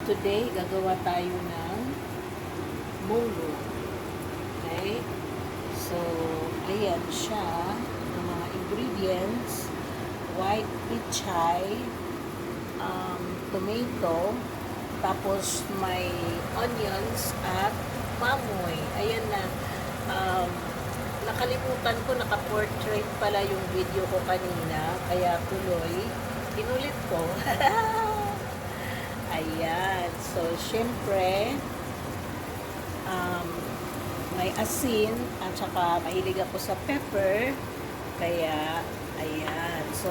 today, gagawa tayo ng munggo. Okay? So, ayan siya. Ang mga ingredients, white pichay, tomato, tapos may onions at mamoy. Ayan na. Nakalimutan ko, naka-portrait pala yung video ko kanina, kaya tuloy, inulit ko. Ayan. So, syempre, may asin, at saka mahilig ako sa pepper, kaya, ayan. So,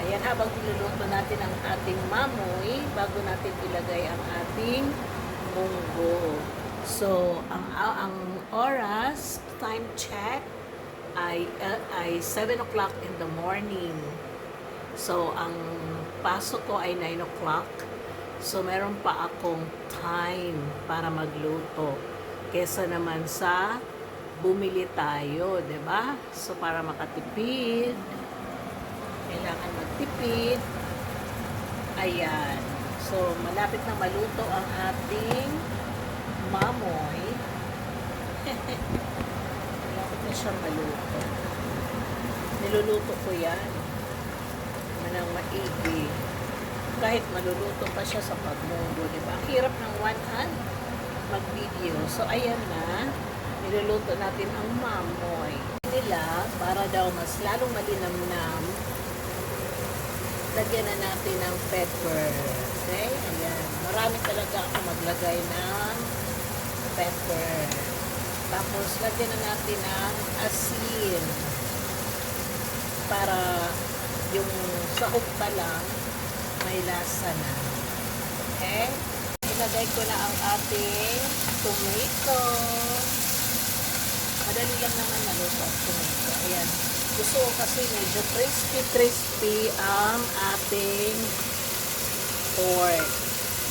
ayan, habang niluluto natin ang ating mamoy, bago natin ilagay ang ating munggo. So, ang oras, time check, ay 7 o'clock in the morning. So, ang pasok ko ay 9 o'clock. So, meron pa akong time para magluto. Kesa naman sa bumili tayo, 'di ba? So, para makatipid, kailangan magtipid. Ayan. So, malapit na maluto ang ating mamoy. Malapit na siyang maluto. Niluluto ko yan. Manang maigi. Kahit maluluto pa siya sa pagmunggo, di ba? Ang hirap ng one hand mag-video. So, ayan na. Niluluto natin ang mamoy. Nila, para daw mas lalong malinamnam, lagyan na natin ng pepper. Okay? Ayan. Marami talaga ako maglagay ng pepper. Tapos, lagyan na natin ng asin. Para yung sahog pa lang, may lasa na. Okay? Ilagay ko na ang ating tomato. Madali lang naman maluto ang tomato. Ayan. Gusto ko kasi medyo crispy ang ating pork.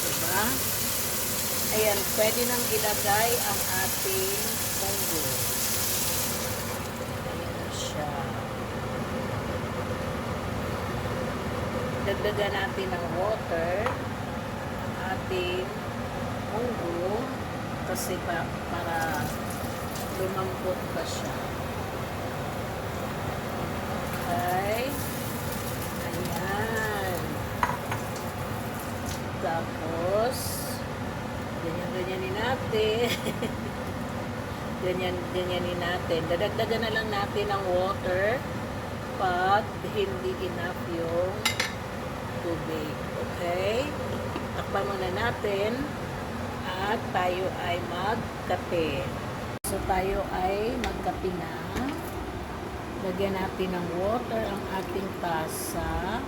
Diba? Ayan, pwede nang ilagay ang ating munggo. Ayan na siya. Dagdagan natin ng water ang ating munggo kasi para lumambot pa siya. Okay. Ayan. Tapos, ganyan-ganyanin natin. Ganyan-ganyanin natin. Dadagdagan na lang natin ng water pag hindi enough yung tubig. Okay? Takpan muna natin at tayo ay magkape. So, tayo ay magkape na. Lagyan natin ng water ang ating tasa.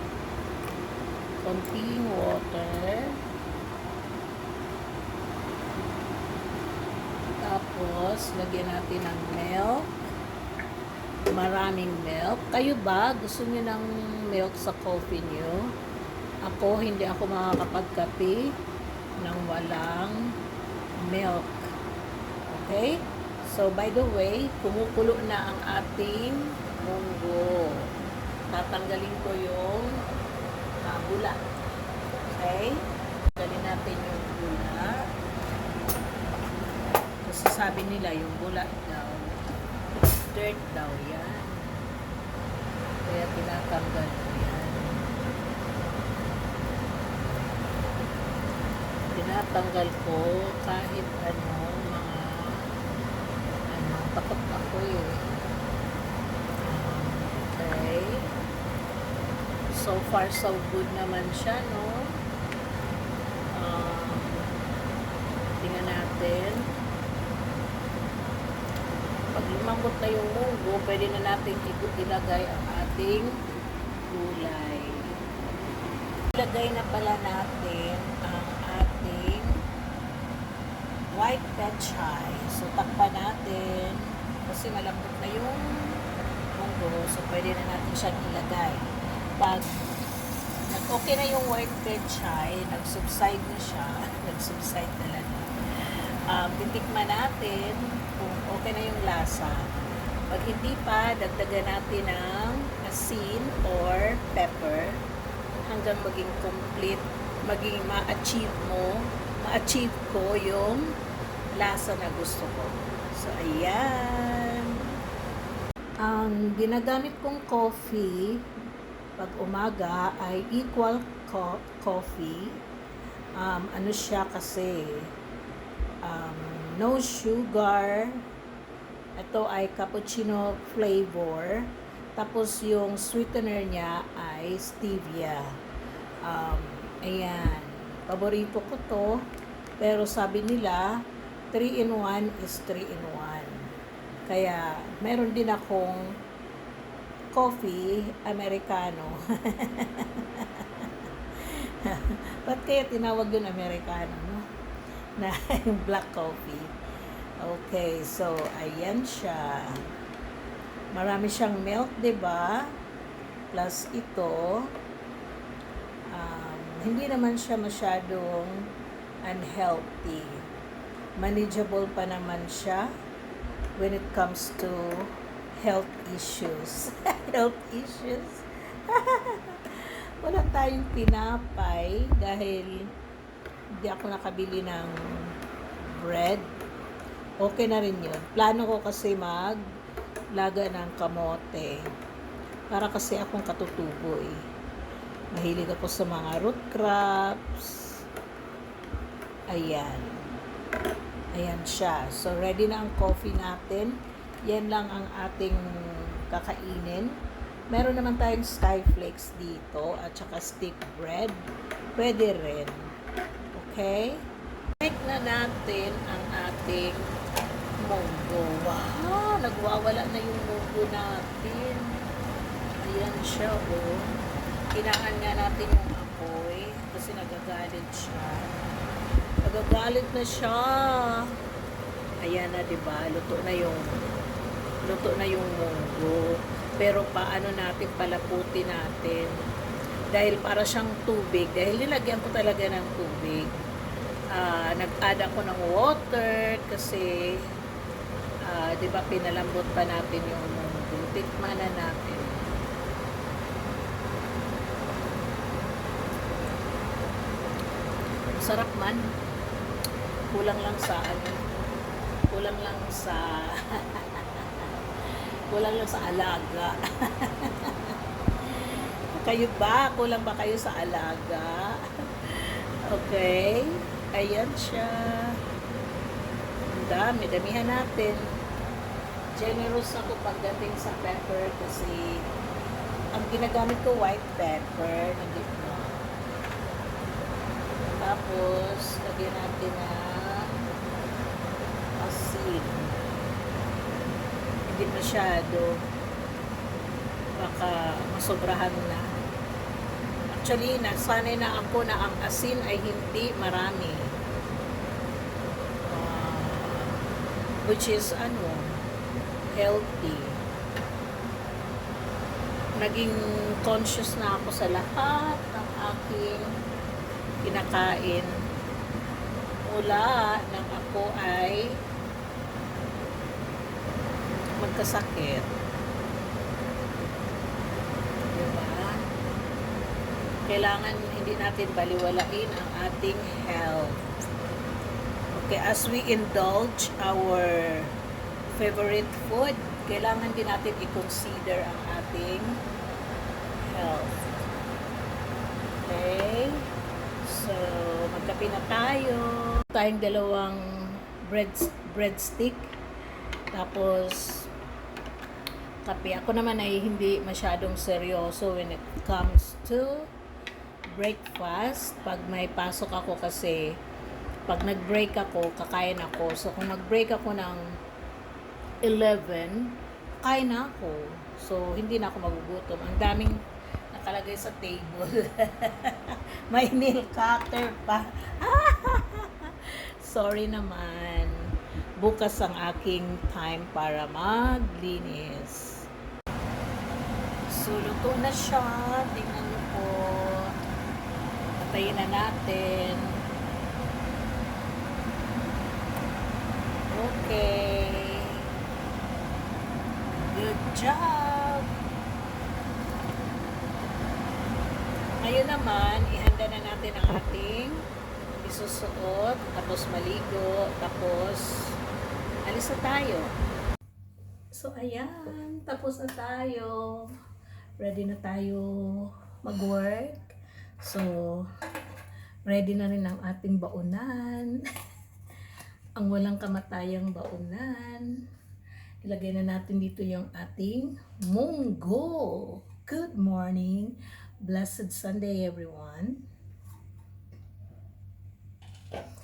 Konting water. Tapos, lagyan natin ng milk. Maraming milk. Kayo ba? Gusto niyo ng milk sa coffee niyo? Ako, hindi ako makakapagkape ng walang milk. Okay? So, by the way, kumukulo na ang ating munggo. Tatanggalin ko yung bula. Okay? Tanggalin natin yung bula. Kasi sabi nila, yung bula daw, dirt daw yan. Kaya tinatanggal ko yan. Tinatanggal ko kahit takot ako eh. Okay. So far, so good naman siya, no? Tingnan natin. Pag lumambot na yung munggo, pwede na natin ilagay ang ating gulay. Ilagay na pala natin ang ating white pechay. So, takpan natin kasi malambot na yung munggo. So, pwede na natin siyang ilagay. Pag nag-okay na yung white pechay, nag-subside na siya, nag-subside talaga. Titikman natin kung okay na yung lasa. Pag hindi pa, dagdagan natin ng asin or pepper hanggang maging complete maging ma-achieve ko yung lasa na gusto ko. So, ayan. Ang ginagamit kong coffee pag umaga ay Equal Coffee. Ano siya kasi, no sugar. Ito ay cappuccino flavor. Tapos yung sweetener niya ay stevia. Ayan. Paborito ko to. Pero sabi nila, 3-in-1 is 3-in-1. Kaya, meron din akong coffee americano. Ba't kaya tinawag yun americano, no? Na yung black coffee. Okay, so, ayan siya. Marami siyang milk, diba? Plus ito, hindi naman siya masyadong unhealthy. Manageable pa naman siya when it comes to health issues. Health issues? Wala tayong tinapay dahil hindi ako nakabili ng bread. Okay na rin yun. Plano ko kasi maglaga ng kamote. Para kasi akong katutubo eh. Mahilig ako sa mga root crops. Ayan. Ayan siya. So, ready na ang coffee natin. Yan lang ang ating kakainin. Meron naman tayong skyflakes dito at saka stick bread. Pwede rin. Okay? Check na natin ang ating munggo. Wow! Nagwawala na yung munggo natin. Ayan siya, oh. Kailangan nga natin yung apoy kasi nagagalit siya. Nagagalit na siya. Ayan na, diba? Luto na yung munggo. Pero paano natin palaputin natin? Dahil para siyang tubig. Dahil nilagyan ko talaga ng tubig. Nag-add ako ng water kasi diba pinalambot pa natin yung munggo. Tikman na natin. Sarap man. Kulang lang sa alaga. Kayo ba? Kulang ba kayo sa alaga? Okay. Ayan siya. Ang dami. Damihan natin. Generous ako pagdating sa pepper kasi ang ginagamit ko white pepper. Tapos, lagyan natin na asin. Hindi masyado. Baka masobrahan na. Actually, nasanay na ako na ang asin ay hindi marami. Which is, healthy. Naging conscious na ako sa lahat ng aking kinakain mula nang ako ay magkasakit. Diba? Kailangan hindi natin baliwalain ang ating health. Okay, as we indulge our favorite food, kailangan din natin i-consider ang ating health. Okay? So, magkape na tayo. Tayong dalawang breadstick. Tapos, kape. Ako naman ay hindi masyadong seryoso when it comes to breakfast. Pag may pasok ako kasi, pag nag-break ako, kakain ako. So, kung nag-break ako ng 11, kain na ako. So, hindi na ako magugutom. Ang daming nakalagay sa table. May nail cutter pa. Sorry naman. Bukas ang aking time para maglinis. So, luto na siya. Tingnan niyo po. Patayin na natin. Okay. Good job. Ngayon naman, ihanda na natin natin ang ating isusuot, tapos maligo, tapos alis na tayo. So, ayan. Tapos na tayo. Ready na tayo mag-work. So, ready na rin ang ating baunan. Ang walang kamatayang baunan. Ilagay na natin dito yung ating munggo. Good morning. Blessed Sunday, everyone.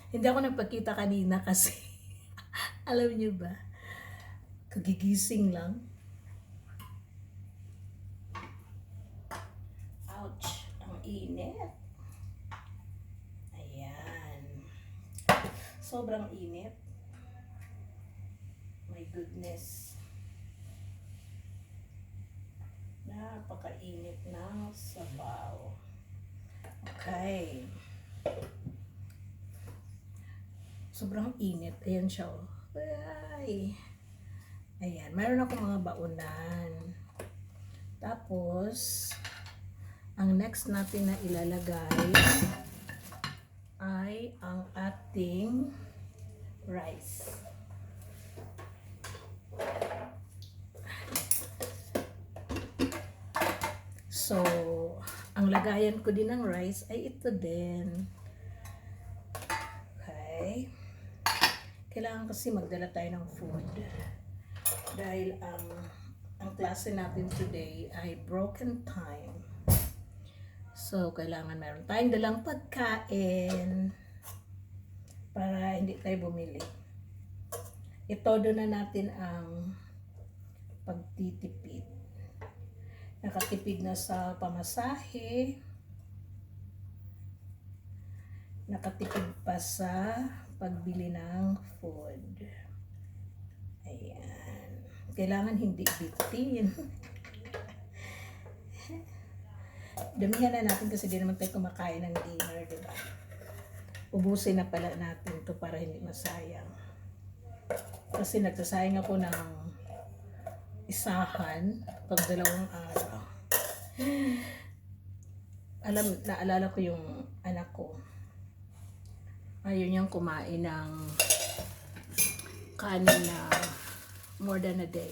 Hindi ako nagpakita kanina kasi alam niyo ba, kagigising lang. Ouch! Ang init. Ayan. Sobrang init. My goodness. Napakainit ng sabaw. Okay. Sobrang init. Ayan siya. Oh. Ay. Ayan. Mayroon ako mga baunan. Tapos, ang next natin na ilalagay ay ang ating rice. So, ang lagayan ko din ng rice ay ito din. Okay. Kailangan kasi magdala tayo ng food. Dahil ang klase natin today ay broken time. So, kailangan meron tayong dalang pagkain para hindi tayo bumili. Itodo na natin ang pagtitipid. Nakatipid na sa pamasahe. Nakatipid pa sa pagbili ng food. Ayan. Kailangan hindi bitin. Damihan na natin kasi di naman tayo kumakain ng dinner, diba? Ubusin na pala natin to para hindi masayang. Kasi nagsasayang ako ng isahan pag 2 araw. Naalala ko yung anak ko. Ayaw niyang kumain ng kanin na more than a day.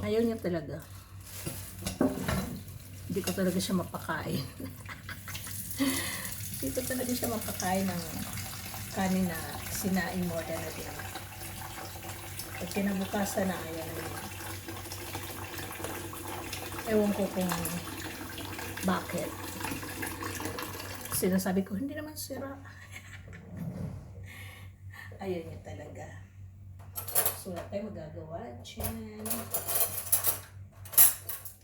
Ayaw niya talaga. Hindi ko talaga siya mapakain. Hindi ko talaga siya mapakain ng kanin na sinain more than a day. Pag kinabukasan na ayaw niya. Ewan ko kung bakit. Sinasabi ko, hindi naman sira. Ayaw niya talaga. So, wala tayo magagawa dyan.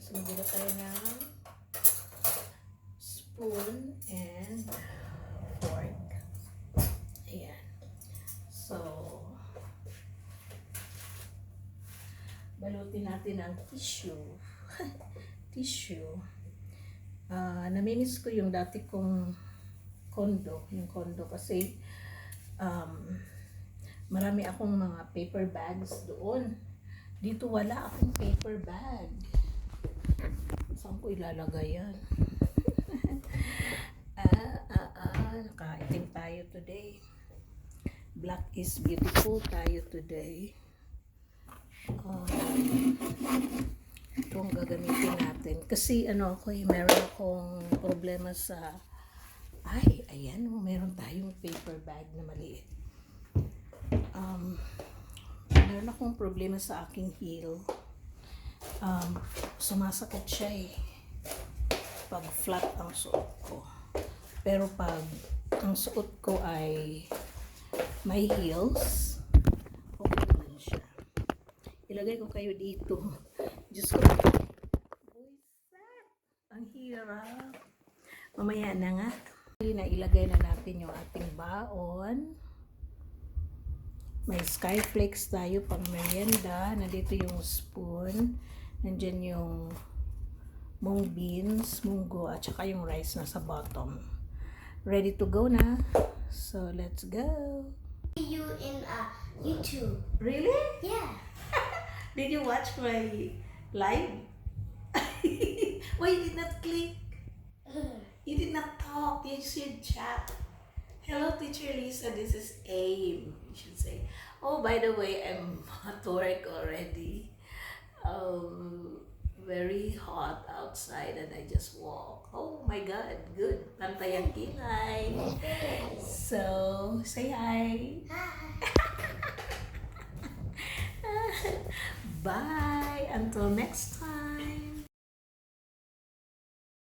So, magdala tayo ng spoon and fork. Ayan. So, balutin natin ang tissue. Tissue. Namimiss ko yung dati kong kondo. Yung kondo kasi marami akong mga paper bags doon. Dito wala akong paper bag. Saan ko ilalagay yan? Nakaitim tayo today. Black is beautiful tayo today. Itong gagamitin natin. Kasi meron akong problema sa ayan, meron tayong paper bag na maliit. Meron akong problema sa aking heel. Sumasakit siya pag flat ang suot ko. Pero pag ang suot ko ay may heels, okay naman siya. Ilagay ko kayo dito. Diyos ko. Ang hirap. Mamaya na nga. Ilagay na natin yung ating baon. May skyflakes tayo pang merienda. Nandito yung spoon. Nandyan yung mung beans, munggo, at saka yung rice na sa bottom. Ready to go na. So, let's go. You in YouTube. Really? Yeah. Did you watch my live? Why you did not click? You did not talk. You should chat. Hello, Teacher Lisa. This is Aim. You should say. Oh, by the way, I'm at work already. Very hot outside and I just walk. Oh my God, good. Pantay ang kilay. So, say hi. Bye. Until next time.